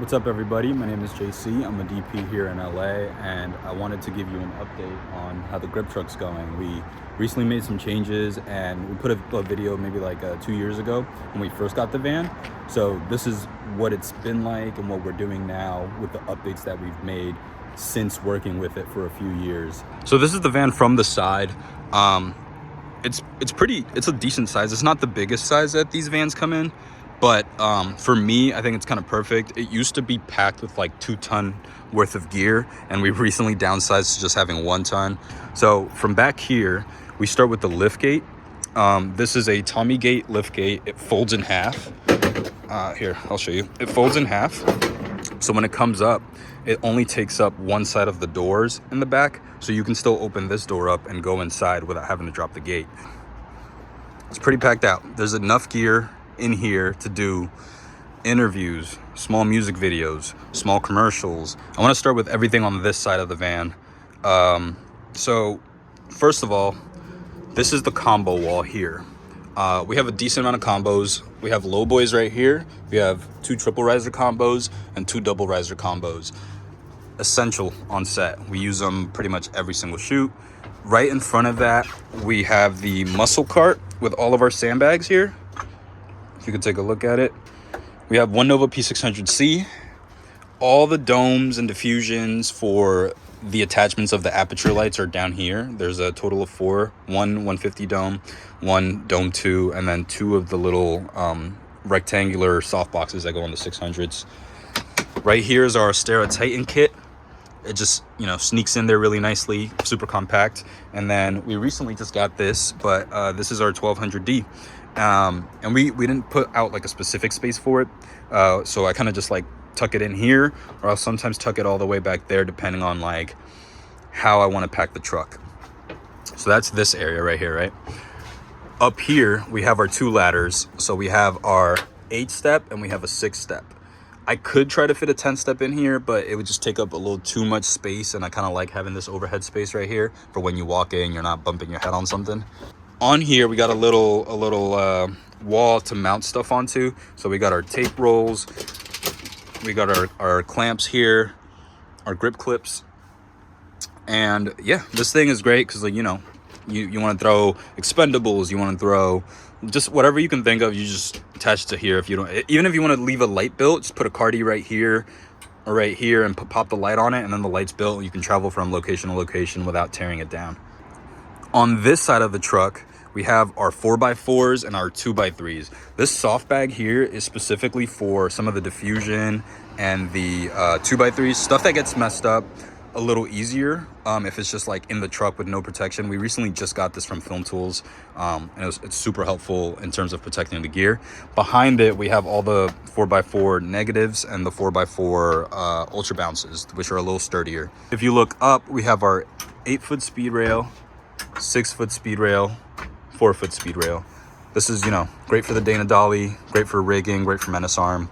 What's up, everybody? My name is JC. I'm a DP here in LA, and I wanted to give you an update on how the grip truck's going. We recently made some changes, and we put a video maybe like 2 years ago when we first got the van. So this is what it's been like and what we're doing now with the updates that we've made since working with it for a few years. So this is the van from the side. It's a decent size. It's not the biggest size that these vans come in, but for me, I think it's kind of perfect. It used to be packed with like 2 ton worth of gear, and we recently downsized to just having 1 ton. So from back here, we start with the lift gate. This is a Tommy gate lift gate. It folds in half. Here, I'll show you. It folds in half. So when it comes up, it only takes up one side of the doors in the back. So you can still open this door up and go inside without having to drop the gate. It's pretty packed out. There's enough gear in here to do interviews, small music videos, small commercials. I want to start with everything on this side of the van. So first of all, this is the combo wall here. We have a decent amount of combos. We have low boys right here. We have 2 triple riser combos and 2 double riser combos. Essential on set. We use them pretty much every single shoot. Right in front of that, we have the muscle cart with all of our sandbags here. If you could take a look at it. We have one Nova P600C. All the domes and diffusions for the attachments of the aperture lights are down here. There's a total of 4, one 150 dome, 1 dome 2, and then 2 of the little rectangular soft boxes that go on the 600s. Right here is our Astera Titan kit. It just, sneaks in there really nicely, super compact. And then we recently just got this, but this is our 1200D. And we didn't put out like a specific space for it. So I kind of just like tuck it in here, or I'll sometimes tuck it all the way back there, depending on like how I want to pack the truck. So that's this area right here, right? Up here, we have our 2 ladders. So we have our 8-step and we have a 6-step. I could try to fit a 10-step in here, but it would just take up a little too much space, and I kind of like having this overhead space right here for when you walk in, you're not bumping your head on something. On here, we got a little wall to mount stuff onto. So we got our tape rolls, we got our clamps here, our grip clips, and yeah, this thing is great because, like, you want to throw Expendables, you want to throw just whatever you can think of, you just attach to here. If you don't, even if you want to leave a light built, just put a cardi right here or right here and pop the light on it, and then the light's built. You can travel from location to location without tearing it down. On this side of the truck, we have our 4x4s and our 2x3s. This soft bag here is specifically for some of the diffusion and the 2x3s, stuff that gets messed up a little easier if it's just like in the truck with no protection. We recently just got this from Film Tools, and it's super helpful in terms of protecting the gear. Behind it, we have all the 4x4 negatives and the 4x4 ultra bounces, which are a little sturdier. If you look up, we have our 8-foot speed rail, 6-foot speed rail, 4-foot speed rail. This is, great for the Dana Dolly, great for rigging, great for menace arm.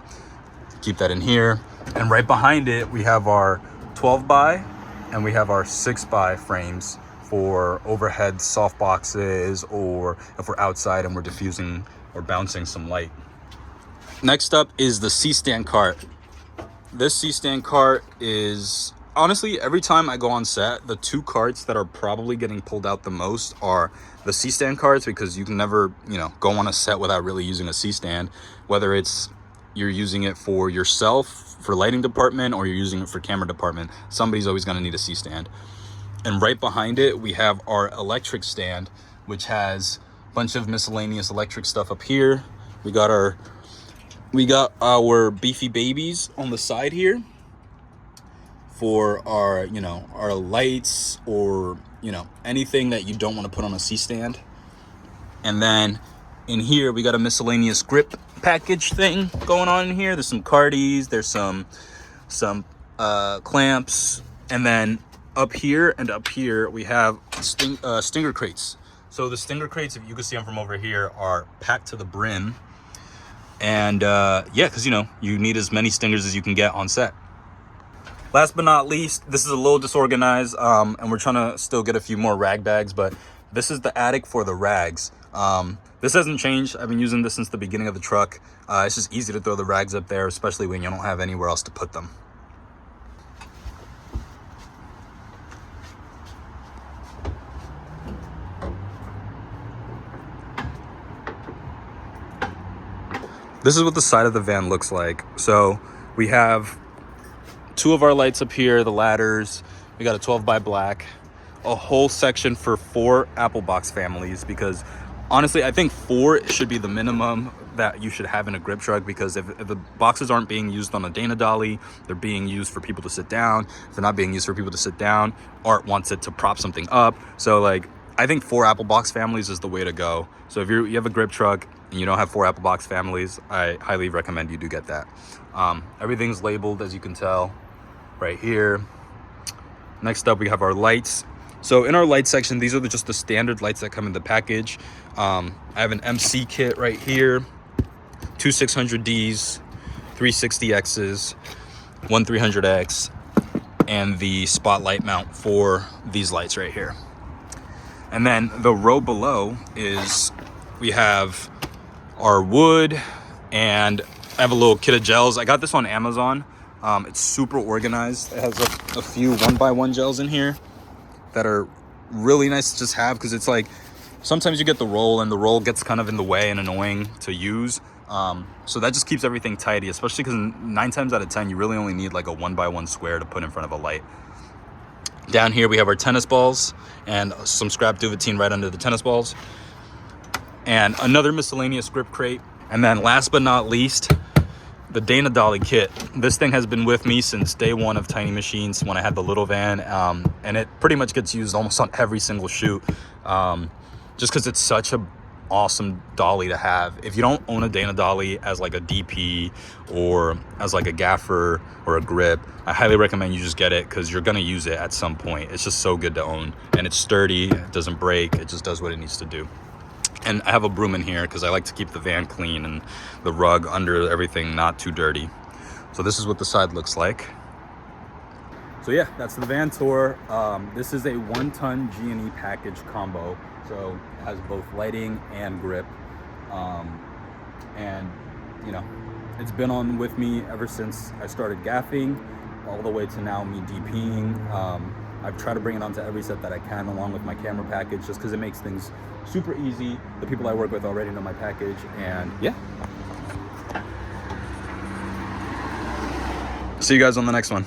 Keep that in here. And right behind it, we have our 12x and we have our 6x frames for overhead soft boxes, or if we're outside and we're diffusing or bouncing some light. Next up is the C-stand cart. This C-stand cart is, honestly, every time I go on set, the 2 carts that are probably getting pulled out the most are the C-stand carts, because you can never, go on a set without really using a C-stand, whether it's you're using it for yourself, for lighting department, or you're using it for camera department. Somebody's always going to need a C-stand. And right behind it, we have our electric stand, which has a bunch of miscellaneous electric stuff up here. We got our beefy babies on the side here for our, our lights, or, anything that you don't want to put on a C-stand. And then in here, we got a miscellaneous grip package thing going on in here. There's some cardis, there's some clamps, and then up here and up here, we have stinger crates. So the stinger crates, if you can see them from over here, are packed to the brim. And yeah, because, you need as many stingers as you can get on set. Last but not least, this is a little disorganized, and we're trying to still get a few more rag bags, but this is the attic for the rags. This hasn't changed. I've been using this since the beginning of the truck. It's just easy to throw the rags up there, especially when you don't have anywhere else to put them. This is what the side of the van looks like. So we have 2 of our lights up here, the ladders. We got a 12 by black, a whole section for 4 Apple box families, because honestly, I think 4 should be the minimum that you should have in a grip truck, because if the boxes aren't being used on a Dana Dolly, they're being used for people to sit down. If they're not being used for people to sit down, Art wants it to prop something up. So like, I think 4 Apple box families is the way to go. So if you have a grip truck and you don't have 4 Apple box families, I highly recommend you do get that. Everything's labeled, as you can tell, right here. Next up, we have our lights. So in our light section, these are just the standard lights that come in the package. I have an MC kit right here, 2 600Ds, 3 60Xs, 1 300X, and the spotlight mount for these lights right here. And then the row below is, we have our wood, and I have a little kit of gels. I got this on Amazon. It's super organized. It has a few 1x1 gels in here that are really nice to just have, because it's like, sometimes you get the roll and the roll gets kind of in the way and annoying to use. So that just keeps everything tidy, especially because 9 times out of 10, you really only need like a 1x1 square to put in front of a light. Down here, we have our tennis balls and some scrap duvetine right under the tennis balls, and another miscellaneous grip crate. And then last but not least, the Dana Dolly kit. This thing has been with me since day 1 of Tiny Machines, when I had the little van, and it pretty much gets used almost on every single shoot, just because it's such a awesome dolly to have. If you don't own a Dana Dolly as like a DP or as like a gaffer or a grip, I highly recommend you just get it, because you're gonna use it at some point. It's just so good to own, and it's sturdy, it doesn't break, it just does what it needs to do. And I have a broom in here because I like to keep the van clean and the rug under everything not too dirty. So this is what the side looks like. So yeah, that's the van tour. This is a 1-ton G&E package combo. So it has both lighting and grip. And you know, it's been on with me ever since I started gaffing, all the way to now me DPing. I've tried to bring it onto every set that I can, along with my camera package, just because it makes things super easy. The people I work with already know my package, and yeah. See you guys on the next one.